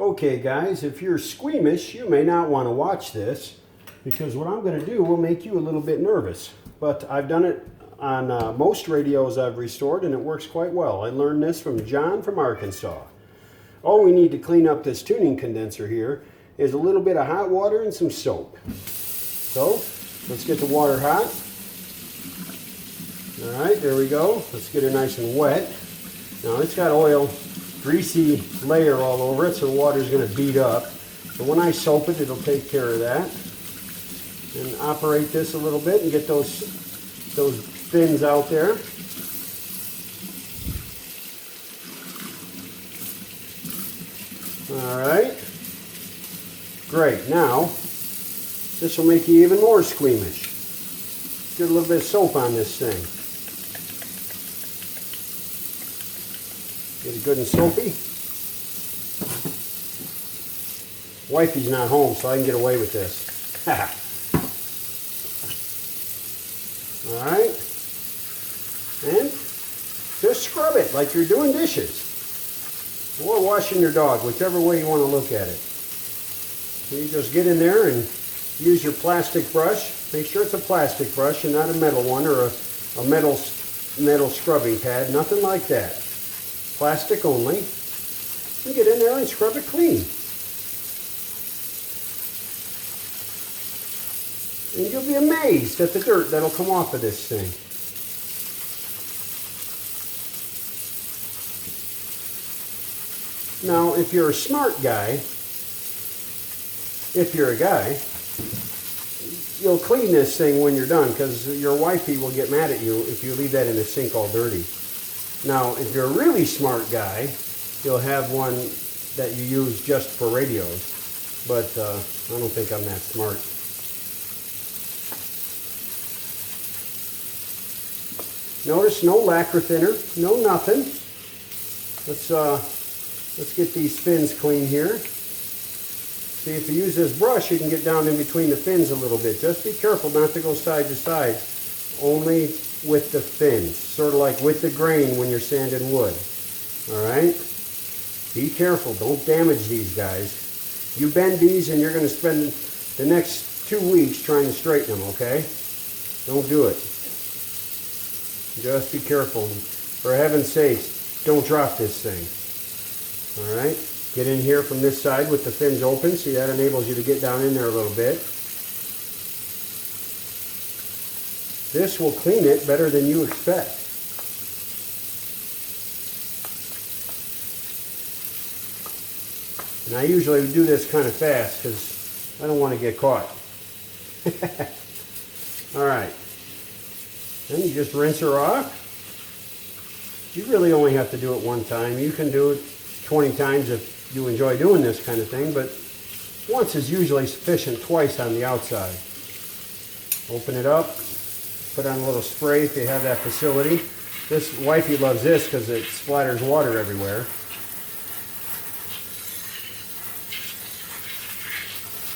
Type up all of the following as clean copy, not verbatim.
Okay guys, if you're squeamish, you may not want to watch this because what I'm going to do will make you a little bit nervous. But I've done it on most radios I've restored and it works quite well. I learned this from John from Arkansas. All we need to clean up this tuning condenser here is a little bit of hot water and some soap. So let's get the water hot. Alright, there we go. Let's get it nice and wet. Now it's got oil, greasy layer all over it, so the water is going to beat up. But when I soap it, it'll take care of that. And operate this a little bit and get those fins out there. Alright. Great. Now, this will make you even more squeamish. Get a little bit of soap on this thing. Get it good and soapy. Wifey's not home, so I can get away with this. Alright. And just scrub it like you're doing dishes. Or washing your dog, whichever way you want to look at it. So you just get in there and use your plastic brush. Make sure it's a plastic brush and not a metal one or a metal scrubbing pad. Nothing like that. Plastic only. And get in there and scrub it clean. And you'll be amazed at the dirt that'll come off of this thing. Now, if you're a smart guy, if you're a guy, you'll clean this thing when you're done because your wifey will get mad at you if you leave that in the sink all dirty. Now, if you're a really smart guy, you'll have one that you use just for radios, but I don't think I'm that smart. Notice no lacquer thinner, no nothing. Let's get these fins clean here. See, if you use this brush, you can get down in between the fins a little bit. Just be careful not to go side to side. Only with the fins, sort of like with the grain when you're sanding wood. Alright? Be careful, don't damage these guys. You bend these and you're going to spend the next 2 weeks trying to straighten them, okay? Don't do it. Just be careful. For heaven's sakes, don't drop this thing. Alright? Get in here from this side with the fins open. See, that enables you to get down in there a little bit. This will clean it better than you expect. And I usually do this kind of fast because I don't want to get caught. Alright. Then you just rinse her off. You really only have to do it one time. You can do it 20 times if you enjoy doing this kind of thing, but once is usually sufficient, twice on the outside. Open it up. Put on a little spray if you have that facility. This wifey loves this because it splatters water everywhere.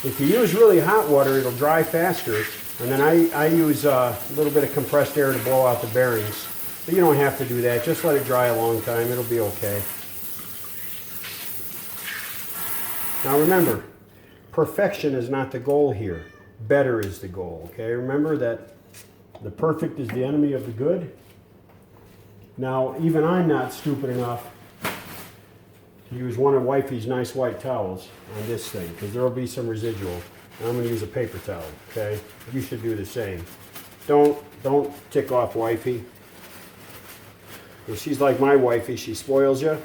If you use really hot water, it'll dry faster. And then I use a little bit of compressed air to blow out the bearings. But you don't have to do that. Just let it dry a long time. It'll be okay. Now remember, perfection is not the goal here. Better is the goal. Okay? Remember that the perfect is the enemy of the good. Now, even I'm not stupid enough to use one of wifey's nice white towels on this thing because there will be some residual. I'm going to use a paper towel, okay? You should do the same. Don't tick off wifey. If she's like my wifey, she spoils you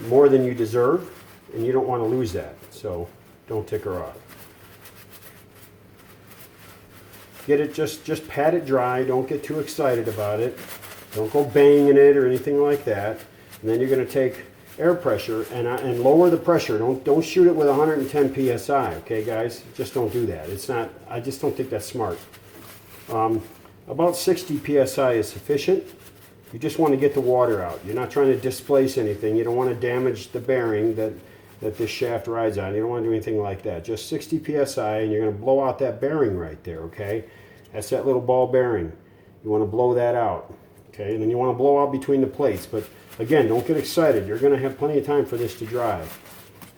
more than you deserve, and you don't want to lose that. So don't tick her off. Get it, just pat it dry. Don't get too excited about it. Don't go banging it or anything like that. And then you're going to take air pressure and lower the pressure. Don't shoot it with 110 psi. Okay, guys, just don't do that. It's not. I just don't think that's smart. About 60 psi is sufficient. You just want to get the water out. You're not trying to displace anything. You don't want to damage the bearing that this shaft rides on. You don't want to do anything like that. Just 60 psi, and you're going to blow out that bearing right there. Okay, that's that little ball bearing. You want to blow that out. Okay, and then you want to blow out between the plates. But again, don't get excited. You're going to have plenty of time for this to dry.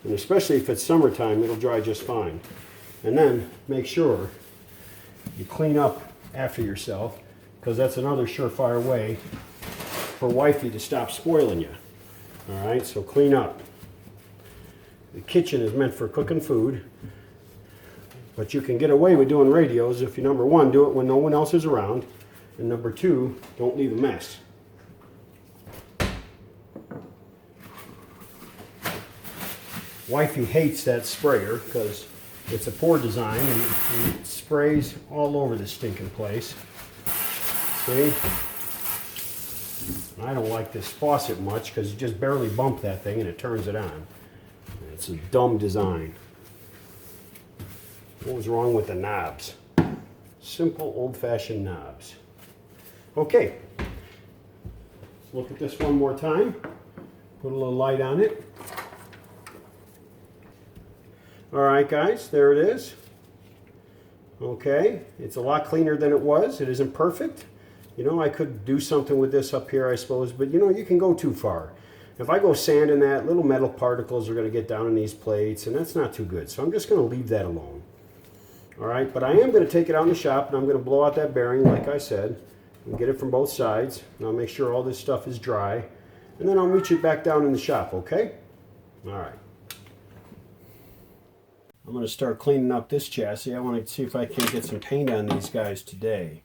And especially if it's summertime, it'll dry just fine. And then make sure you clean up after yourself, because that's another surefire way for wifey to stop spoiling you. All right, so clean up. The kitchen is meant for cooking food, but you can get away with doing radios if you, number one, do it when no one else is around, and number two, don't leave a mess. Wifey hates that sprayer because it's a poor design and it sprays all over the stinking place. See? I don't like this faucet much because you just barely bump that thing and it turns it on. It's a dumb design. What was wrong with the knobs? Simple old-fashioned knobs. Okay, let's look at this one more time. Put a little light on it. All right, guys, there it is. Okay, it's a lot cleaner than it was. It isn't perfect. You know, I could do something with this up here, I suppose, but you know, you can go too far. If I go sanding that, little metal particles are going to get down in these plates, and that's not too good. So I'm just going to leave that alone. All right, but I am going to take it out in the shop, and I'm going to blow out that bearing, like I said, and get it from both sides. And I'll make sure all this stuff is dry, and then I'll meet you back down in the shop, okay? All right. I'm going to start cleaning up this chassis. I want to see if I can get some paint on these guys today.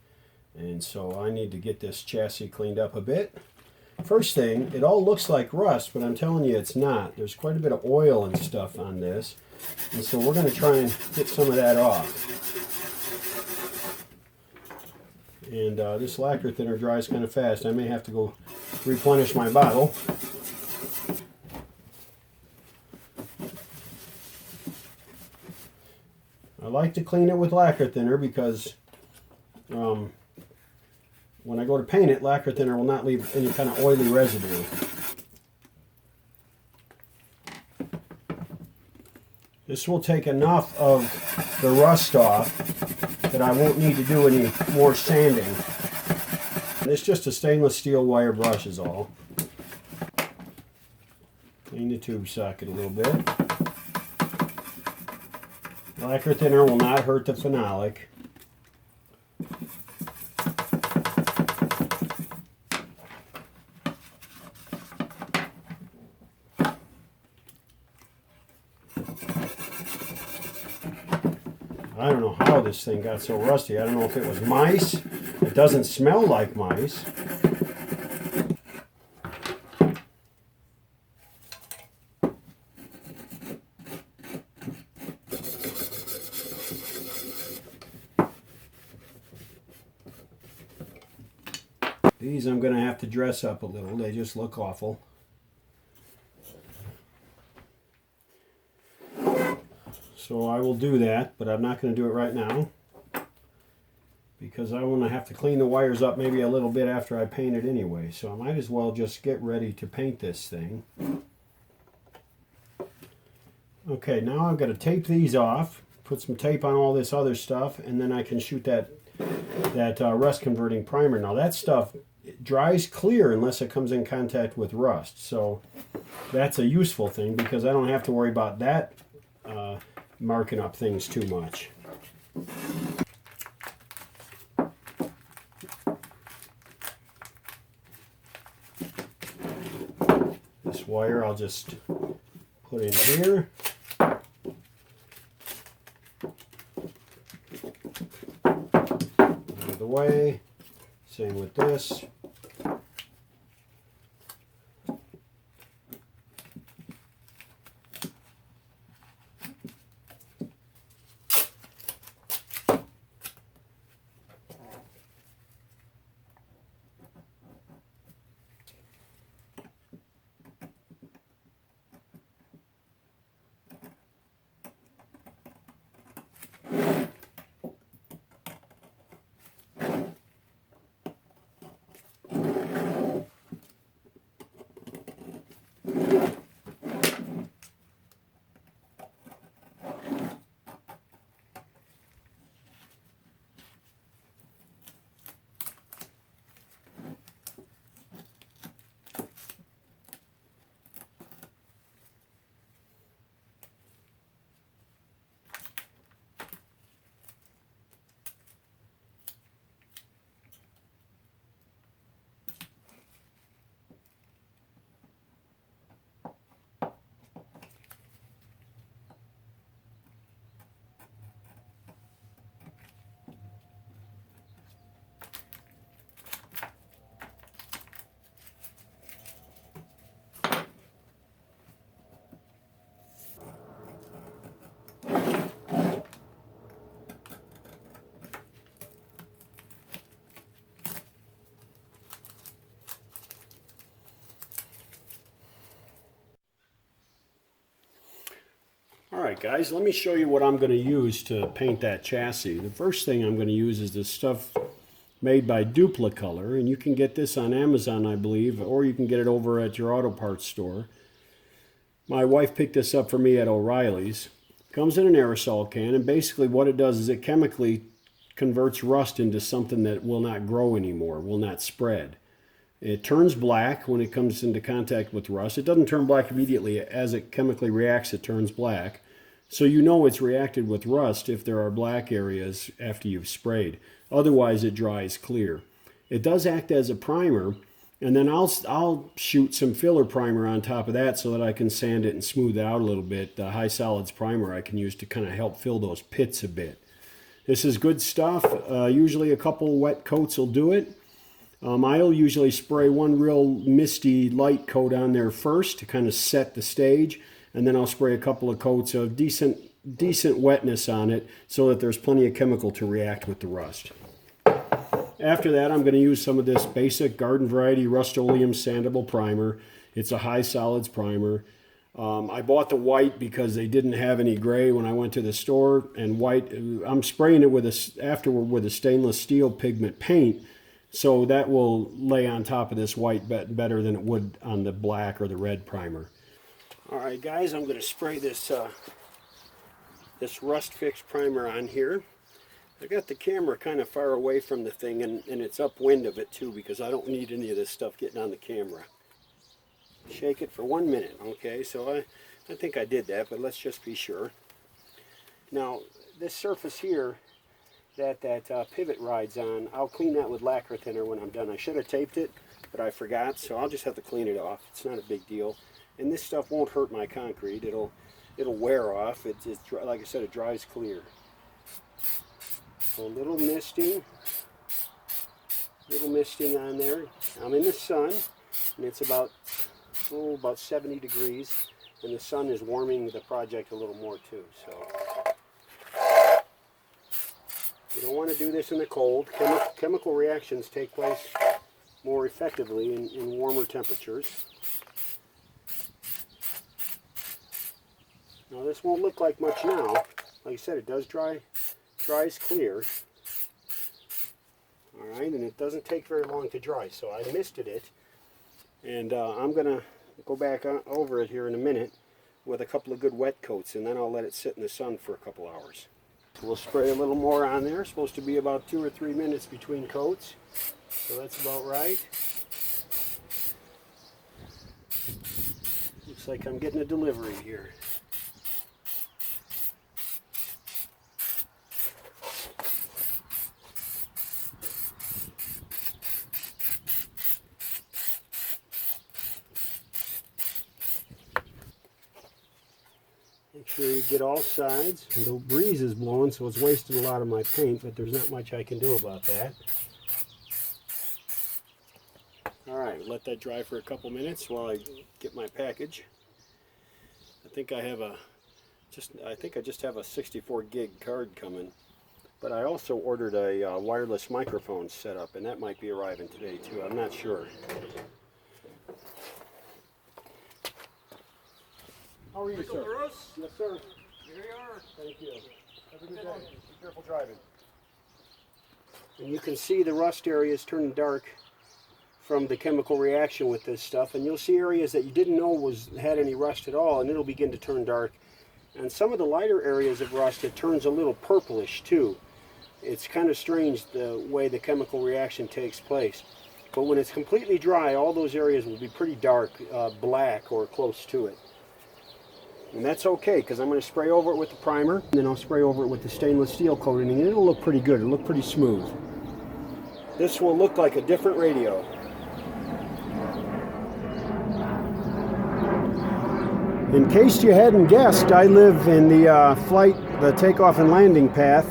And so I need to get this chassis cleaned up a bit. First thing, it all looks like rust, but I'm telling you it's not. There's quite a bit of oil and stuff on this. And so we're going to try and get some of that off. And this lacquer thinner dries kind of fast. I may have to go replenish my bottle. I like to clean it with lacquer thinner because when I go to paint it, lacquer thinner will not leave any kind of oily residue. This will take enough of the rust off that I won't need to do any more sanding. And it's just a stainless steel wire brush is all. Clean the tube socket a little bit. Lacquer thinner will not hurt the phenolic. I don't know how this thing got so rusty. I don't know if it was mice. It doesn't smell like mice. These I'm going to have to dress up a little. They just look awful. So I will do that, but I'm not going to do it right now because I want to have to clean the wires up maybe a little bit after I paint it anyway. So I might as well just get ready to paint this thing. Okay, now I've got to tape these off, put some tape on all this other stuff, and then I can shoot that rust converting primer. Now that stuff dries clear unless it comes in contact with rust. So that's a useful thing because I don't have to worry about that marking up things too much. This wire I'll just put in here. Out of the way. Same with this. Alright guys, let me show you what I'm going to use to paint that chassis. The first thing I'm going to use is this stuff made by Duplicolor, and you can get this on Amazon, I believe, or you can get it over at your auto parts store. My wife picked this up for me at O'Reilly's. Comes in an aerosol can, and basically what it does is it chemically converts rust into something that will not grow anymore, will not spread. It turns black when it comes into contact with rust. It doesn't turn black immediately. As it chemically reacts, it turns black. So you know it's reacted with rust if there are black areas after you've sprayed. Otherwise, it dries clear. It does act as a primer, and then I'll shoot some filler primer on top of that so that I can sand it and smooth it out a little bit. The high solids primer I can use to kind of help fill those pits a bit. This is good stuff. Usually a couple wet coats will do it. I'll usually spray one real misty light coat on there first to kind of set the stage, and then I'll spray a couple of coats of decent wetness on it so that there's plenty of chemical to react with the rust. After that, I'm going to use some of this basic garden variety Rust-Oleum sandable primer. It's a high solids primer. I bought the white because they didn't have any gray when I went to the store, and white, I'm spraying it afterward with a stainless steel pigment paint, so that will lay on top of this white better than it would on the black or the red primer. Alright guys, I'm going to spray this Rust Fix primer on here. I got the camera kind of far away from the thing, and it's upwind of it too, because I don't need any of this stuff getting on the camera. Shake it for 1 minute. Okay, so I think I did that, but let's just be sure. Now, this surface here that pivot rides on, I'll clean that with lacquer thinner when I'm done. I should have taped it, but I forgot, so I'll just have to clean it off. It's not a big deal. And this stuff won't hurt my concrete. It'll wear off. It's like I said, it dries clear. So a little misting on there. I'm in the sun, and it's about 70 degrees, and the sun is warming the project a little more too. So you don't want to do this in the cold. Chemical reactions take place more effectively in warmer temperatures. Now this won't look like much now. Like I said, it does dries clear. Alright, and it doesn't take very long to dry, so I misted it. And I'm going to go back over it here in a minute with a couple of good wet coats, and then I'll let it sit in the sun for a couple hours. We'll spray a little more on there. It's supposed to be about 2 or 3 minutes between coats, so that's about right. Looks like I'm getting a delivery here. Make sure you get all sides. The breeze is blowing, so it's wasted a lot of my paint, but there's not much I can do about that. Alright, let that dry for a couple minutes while I get my package. I think I just have a 64 gig card coming, but I also ordered a wireless microphone setup, and that might be arriving today too. I'm not sure. How are you, sir? Yes, sir. Here you are. Thank you. Have a good day. Be careful driving. And you can see the rust areas turning dark from the chemical reaction with this stuff, and you'll see areas that you didn't know had any rust at all, and it'll begin to turn dark. And some of the lighter areas of rust, it turns a little purplish too. It's kind of strange the way the chemical reaction takes place. But when it's completely dry, all those areas will be pretty dark, black or close to it. And that's okay, because I'm going to spray over it with the primer, and then I'll spray over it with the stainless steel coating, and it'll look pretty good. It'll look pretty smooth. This will look like a different radio. In case you hadn't guessed, I live in the takeoff and landing path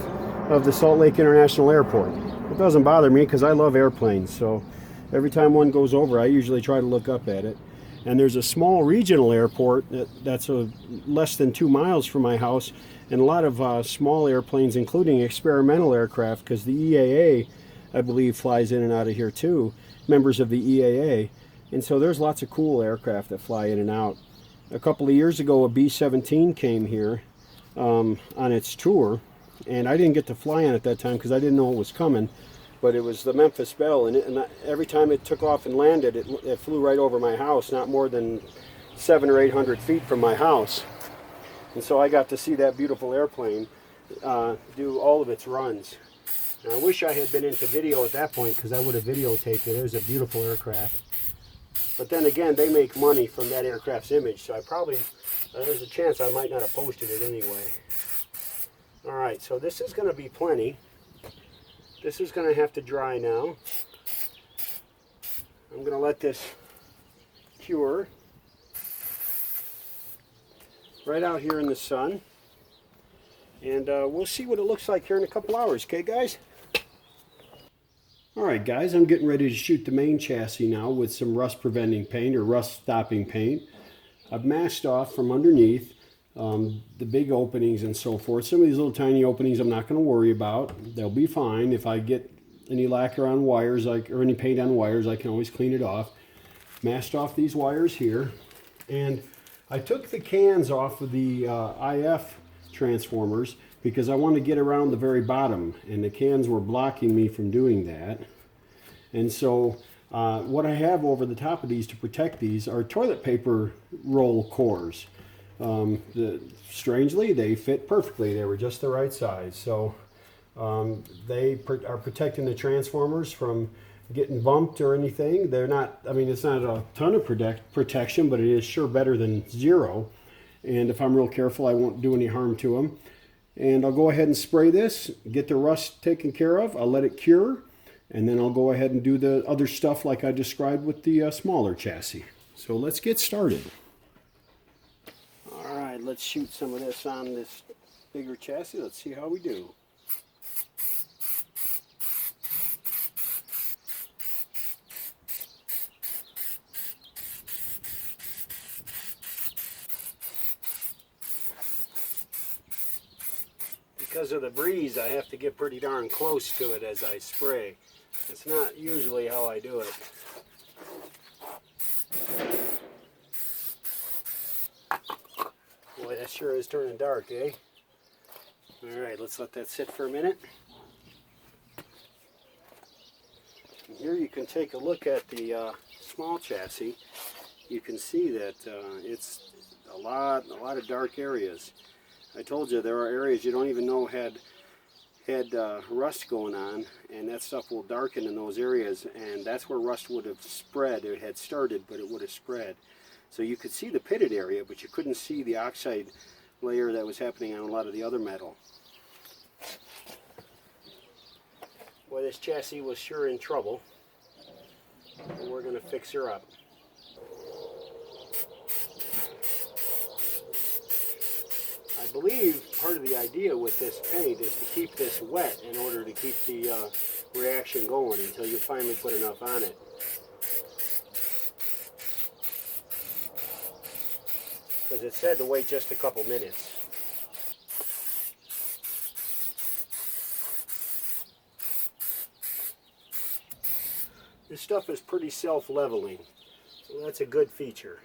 of the Salt Lake International Airport. It doesn't bother me because I love airplanes, so every time one goes over, I usually try to look up at it. And there's a small regional airport that's less than 2 miles from my house, and a lot of small airplanes, including experimental aircraft, because the EAA, I believe, flies in and out of here too, members of the EAA. And so there's lots of cool aircraft that fly in and out. A couple of years ago, a B-17 came here, on its tour, and I didn't get to fly on it that time because I didn't know it was coming. But it was the Memphis Belle, and every time it took off and landed, it flew right over my house, not more than 700 or 800 feet from my house. And so I got to see that beautiful airplane do all of its runs. And I wish I had been into video at that point, because I would have videotaped it. There's a beautiful aircraft. But then again, they make money from that aircraft's image, so I probably, there's a chance I might not have posted it anyway. Alright, so this is going to be plenty. This is going to have to dry now. I'm going to let this cure right out here in the sun. And we'll see what it looks like here in a couple hours, okay guys? Alright guys, I'm getting ready to shoot the main chassis now with some rust preventing paint or rust stopping paint. I've masked off from underneath the big openings and so forth. Some of these little tiny openings I'm not going to worry about. They'll be fine. If I get any lacquer on wires or any paint on wires, I can always clean it off. Masked off these wires here. And I took the cans off of the IF transformers because I want to get around the very bottom, and the cans were blocking me from doing that. And so what I have over the top of these to protect these are toilet paper roll cores. Strangely, they fit perfectly. They were just the right size. So they are protecting the transformers from getting bumped or anything. They're not, I mean, it's not a ton of protection, but it is sure better than zero. And if I'm real careful, I won't do any harm to them. And I'll go ahead and spray this, get the rust taken care of. I'll let it cure, and then I'll go ahead and do the other stuff like I described with the smaller chassis. So let's get started. All right, let's shoot some of this on this bigger chassis. Let's see how we do. Because of the breeze, I have to get pretty darn close to it as I spray. It's not usually how I do it. Boy, that sure is turning dark, eh? Alright, let's let that sit for a minute. And here you can take a look at the small chassis. You can see that it's a lot of dark areas. I told you there are areas you don't even know had rust going on, and that stuff will darken in those areas, and that's where rust would have spread. It had started, but it would have spread. So you could see the pitted area, but you couldn't see the oxide layer that was happening on a lot of the other metal. Boy, this chassis was sure in trouble, and we're going to fix her up. I believe part of the idea with this paint is to keep this wet in order to keep the reaction going until you finally put enough on it. Because it said to wait just a couple minutes. This stuff is pretty self-leveling, so that's a good feature.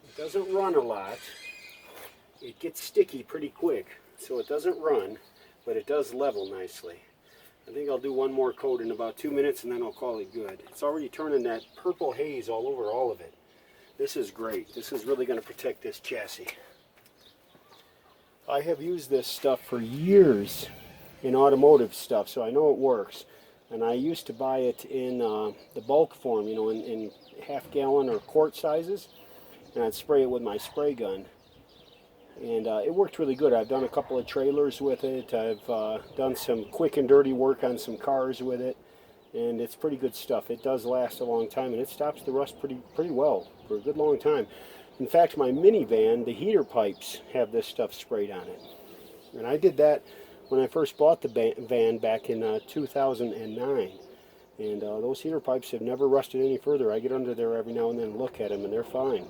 It doesn't run a lot. It gets sticky pretty quick, so it doesn't run, but it does level nicely. I think I'll do one more coat in about 2 minutes, and then I'll call it good. It's already turning that purple haze all over all of it. This is great. This is really going to protect this chassis. I have used this stuff for years in automotive stuff, so I know it works. And I used to buy it in the bulk form, you know, in half-gallon or quart sizes, and I'd spray it with my spray gun. And it worked really good. I've done a couple of trailers with it. I've done some quick and dirty work on some cars with it. And it's pretty good stuff. It does last a long time, and it stops the rust pretty well for a good long time. In fact, my minivan, the heater pipes have this stuff sprayed on it. And I did that when I first bought the van back in 2009. And those heater pipes have never rusted any further. I get under there every now and then and look at them, and they're fine.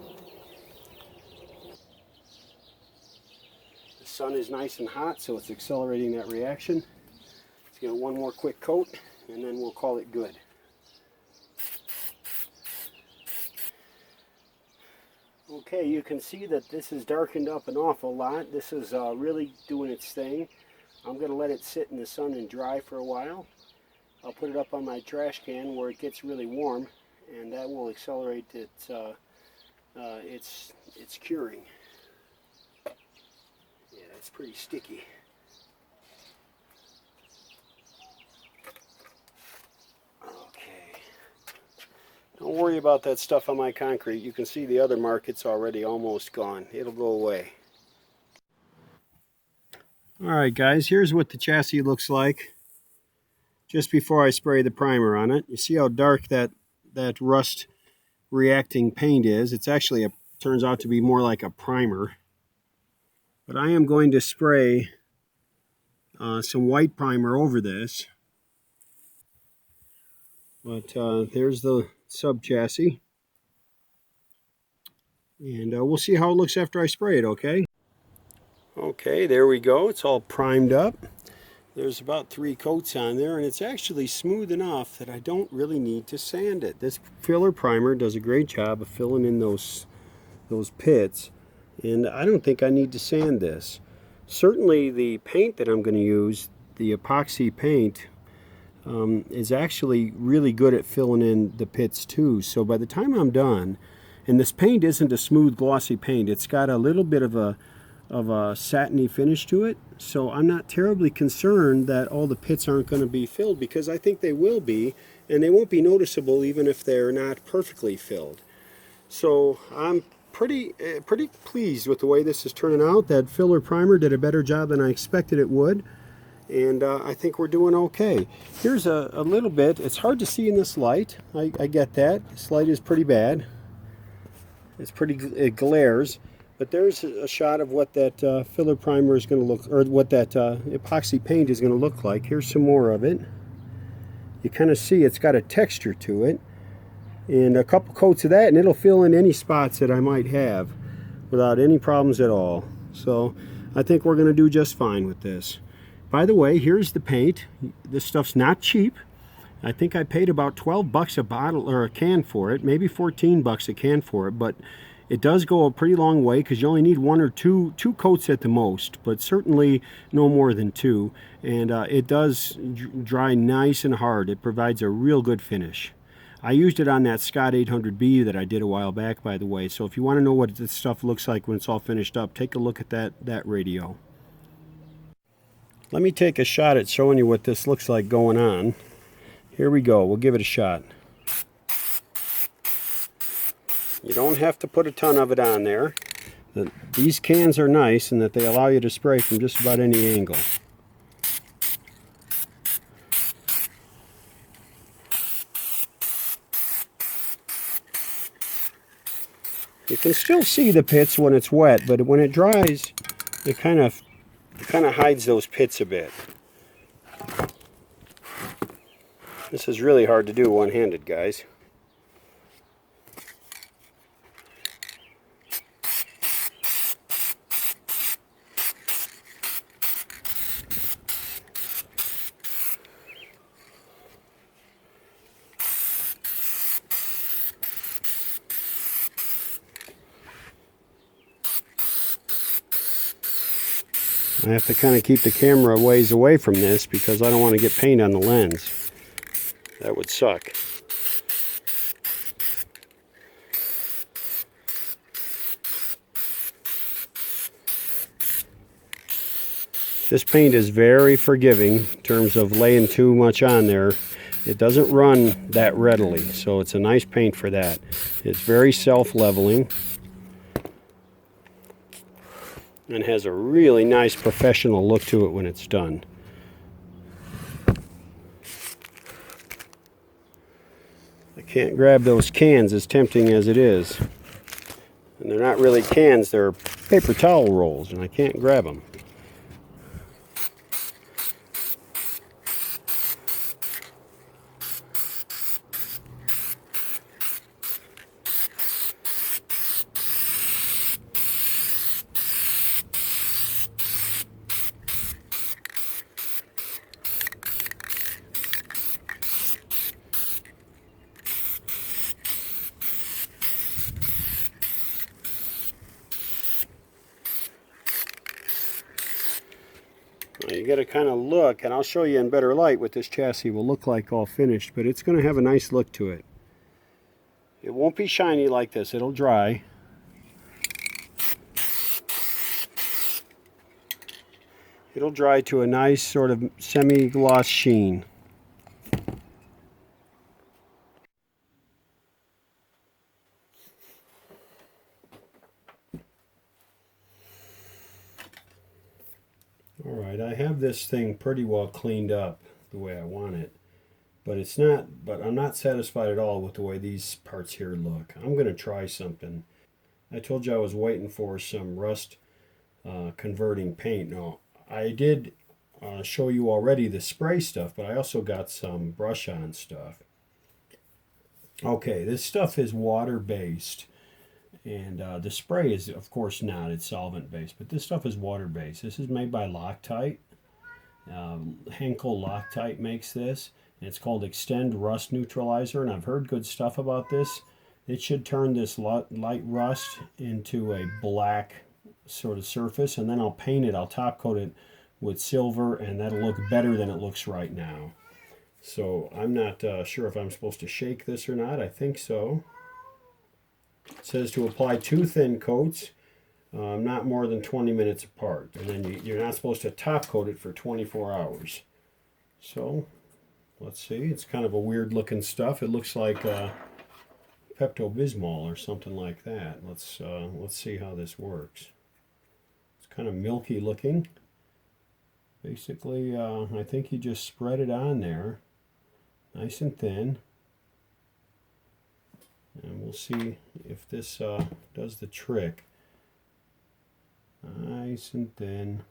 The sun is nice and hot, so it's accelerating that reaction. Let's get one more quick coat, and then we'll call it good. Okay, you can see that this is darkened up an awful lot. This is really doing its thing. I'm going to let it sit in the sun and dry for a while. I'll put it up on my trash can where it gets really warm, and that will accelerate its curing. Yeah, it's pretty sticky. Okay. Don't worry about that stuff on my concrete. You can see the other market's already almost gone. It'll go away. Alright guys, here's what the chassis looks like just before I spray the primer on it. You see how dark that rust reacting paint is. It's actually turns out to be more like a primer. But I am going to spray some white primer over this. But there's the sub chassis. And we'll see how it looks after I spray it, okay? Okay, there we go. It's all primed up. There's about 3 coats on there, and it's actually smooth enough that I don't really need to sand it. This filler primer does a great job of filling in those pits, and I don't think I need to sand this. Certainly the paint that I'm going to use, the epoxy paint, is actually really good at filling in the pits too. So by the time I'm done, and this paint isn't a smooth glossy paint, it's got a little bit of a satiny finish to it, so I'm not terribly concerned that all the pits aren't going to be filled, because I think they will be, and they won't be noticeable even if they're not perfectly filled. So I'm pretty pleased with the way this is turning out. That filler primer did a better job than I expected it would, and I think we're doing okay. Here's a little bit. It's hard to see in this light. I get that. This light is pretty bad. It glares. But there's a shot of what that filler primer is going to look, or what that epoxy paint is going to look like. Here's some more of it. You kind of see it's got a texture to it. And a couple coats of that, and it'll fill in any spots that I might have without any problems at all. So I think we're going to do just fine with this. By the way, here's the paint. This stuff's not cheap. I think I paid about 12 bucks a bottle or a can for it, maybe 14 bucks a can for it, but it does go a pretty long way, because you only need 1 or 2 coats at the most, but certainly no more than 2. And it does dry nice and hard. It provides a real good finish. I used it on that Scott 800B that I did a while back, by the way. So if you want to know what this stuff looks like when it's all finished up, take a look at that radio. Let me take a shot at showing you what this looks like going on. Here we go. We'll give it a shot. You don't have to put a ton of it on there. These cans are nice in that they allow you to spray from just about any angle. You can still see the pits when it's wet, but when it dries, it kind of hides those pits a bit. This is really hard to do one-handed, guys. I have to kind of keep the camera a ways away from this because I don't want to get paint on the lens. That would suck. This paint is very forgiving in terms of laying too much on there. It doesn't run that readily, so it's a nice paint for that. It's very self-leveling and has a really nice professional look to it when it's done. I can't grab those cans, as tempting as it is. And they're not really cans, they're paper towel rolls, and I can't grab them. You got to kind of look, and I'll show you in better light what this chassis will look like all finished, but it's going to have a nice look to it. It won't be shiny like this, it'll dry. It'll dry to a nice sort of semi-gloss sheen. Alright, I have this thing pretty well cleaned up the way I want it. But I'm not satisfied at all with the way these parts here look. I'm going to try something. I told you I was waiting for some rust converting paint. Now, I did show you already the spray stuff, but I also got some brush-on stuff. Okay, this stuff is water-based, and the spray is, of course, not. It's solvent-based, but this stuff is water-based. This is made by Loctite. Henkel Loctite makes this. It's called Extend Rust Neutralizer, and I've heard good stuff about this. It should turn this light rust into a black sort of surface, and then I'll paint it. I'll top coat it with silver, and that'll look better than it looks right now. So I'm not sure if I'm supposed to shake this or not. I think so. It says to apply 2 thin coats, not more than 20 minutes apart, and then you're not supposed to top coat it for 24 hours. So let's see. It's kind of a weird looking stuff. It looks like Pepto-Bismol or something like that. Let's see how this works. It's kind of milky looking. Basically, I think you just spread it on there, nice and thin, and we'll see if this does the trick. Nice and thin.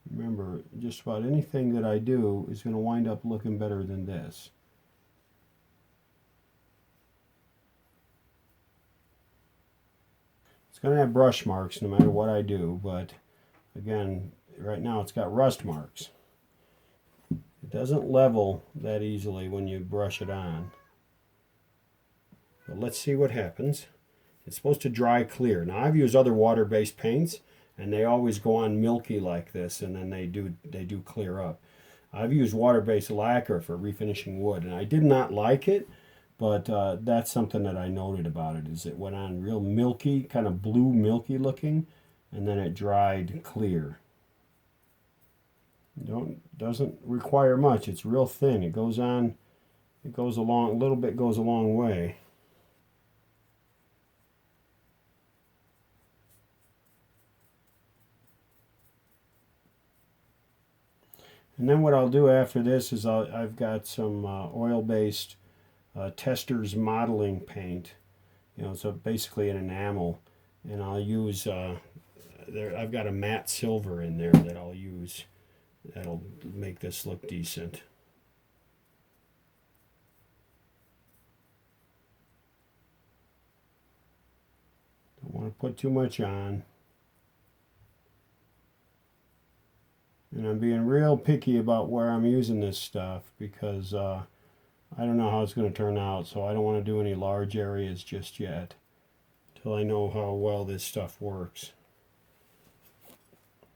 Remember, just about anything that I do is going to wind up looking better than this. It's going to have brush marks no matter what I do, but again, right now it's got rust marks. It doesn't level that easily when you brush it on. But let's see what happens. It's supposed to dry clear. Now I've used other water-based paints, and they always go on milky like this, and then they do clear up. I've used water-based lacquer for refinishing wood, and I did not like it, but that's something that I noted about it, is it went on real milky, kind of blue milky looking, and then it dried clear. Doesn't require much. It's real thin. It goes on, it goes along, a little bit goes a long way. And then what I'll do after this is I've got some oil-based Testors modeling paint, so basically an enamel, and I'll use I've got a matte silver in there that I'll use. That'll make this look decent. Don't want to put too much on. And I'm being real picky about where I'm using this stuff because I don't know how it's going to turn out, so I don't want to do any large areas just yet until I know how well this stuff works.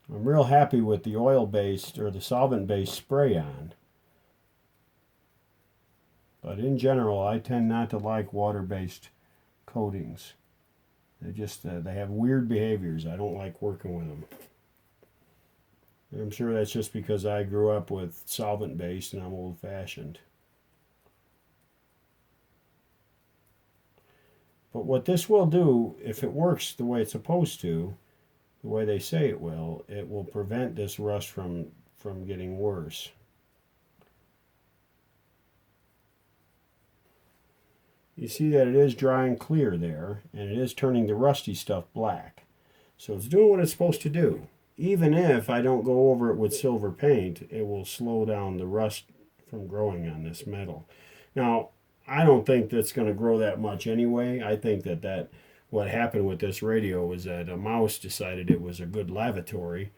I'm real happy with the oil-based or the solvent-based spray-on. But in general, I tend not to like water-based coatings. They have weird behaviors. I don't like working with them. I'm sure that's just because I grew up with solvent-based and I'm old-fashioned. But what this will do, if it works the way it's supposed to, the way they say it will prevent this rust from getting worse. You see that it is drying clear there, and it is turning the rusty stuff black. So it's doing what it's supposed to do. Even if I don't go over it with silver paint, it will slow down the rust from growing on this metal. Now, I don't think that's going to grow that much anyway. I think that what happened with this radio was that a mouse decided it was a good lavatory,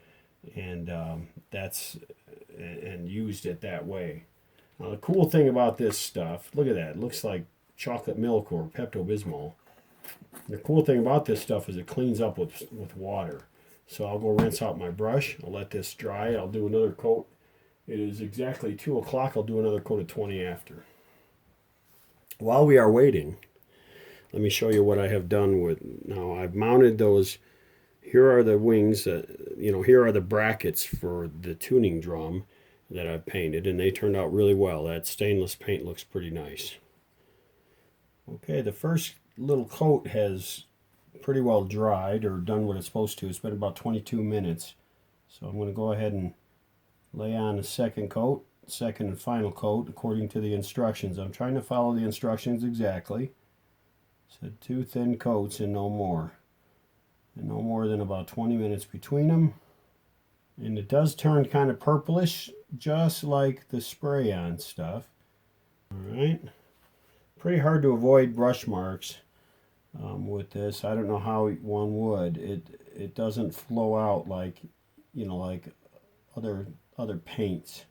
and used it that way. Now, the cool thing about this stuff, look at that. It looks like chocolate milk or Pepto-Bismol. The cool thing about this stuff is it cleans up with water. So I'll go rinse out my brush. I'll let this dry. I'll do another coat. It is exactly 2 o'clock. I'll do another coat of 20 after. While we are waiting, let me show you what I have done with. Now I've mounted those. Here are the wings. Here are the brackets for the tuning drum that I've painted, and they turned out really well. That stainless paint looks pretty nice. Okay, the first little coat has pretty well dried or done what it's supposed to. It's been about 22 minutes. So I'm going to go ahead and lay on a second coat, second and final coat according to the instructions. I'm trying to follow the instructions exactly. So 2 thin coats and no more. And no more than about 20 minutes between them. And it does turn kind of purplish, just like the spray-on stuff. Alright. Pretty hard to avoid brush marks with this. I don't know how one would. It doesn't flow out like, like other paints.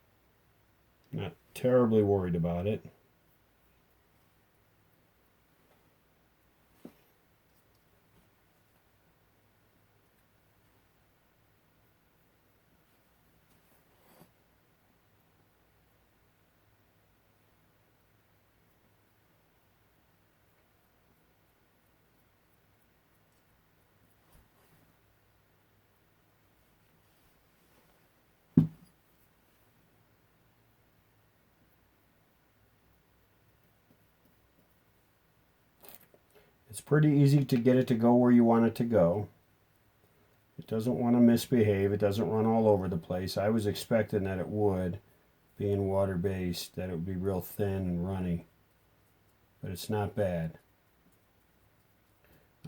Not terribly worried about it. It's pretty easy to get it to go where you want it to go. It doesn't want to misbehave. It doesn't run all over the place. I was expecting that it would, being water-based, that it would be real thin and runny. But it's not bad.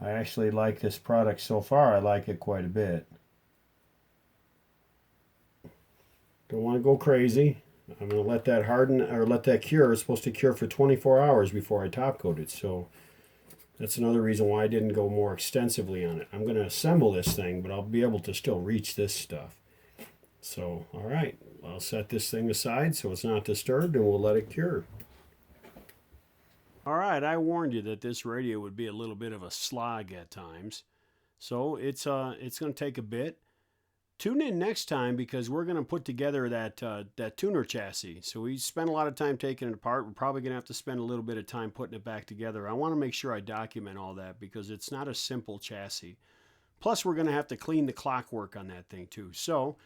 I actually like this product so far. I like it quite a bit. Don't want to go crazy. I'm going to let that harden, or let that cure. It's supposed to cure for 24 hours before I top coat it. So that's another reason why I didn't go more extensively on it. I'm going to assemble this thing, but I'll be able to still reach this stuff. So, all right, I'll set this thing aside so it's not disturbed, and we'll let it cure. All right, I warned you that this radio would be a little bit of a slog at times. So it's going to take a bit. Tune in next time because we're going to put together that tuner chassis. So we spent a lot of time taking it apart. We're probably going to have to spend a little bit of time putting it back together. I want to make sure I document all that because it's not a simple chassis. Plus, we're going to have to clean the clockwork on that thing too. So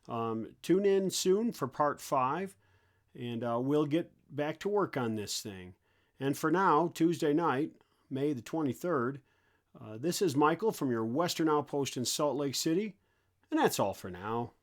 tune in soon for part 5, and we'll get back to work on this thing. And for now, Tuesday night, May the 23rd, this is Michael from your Western Outpost in Salt Lake City. And that's all for now.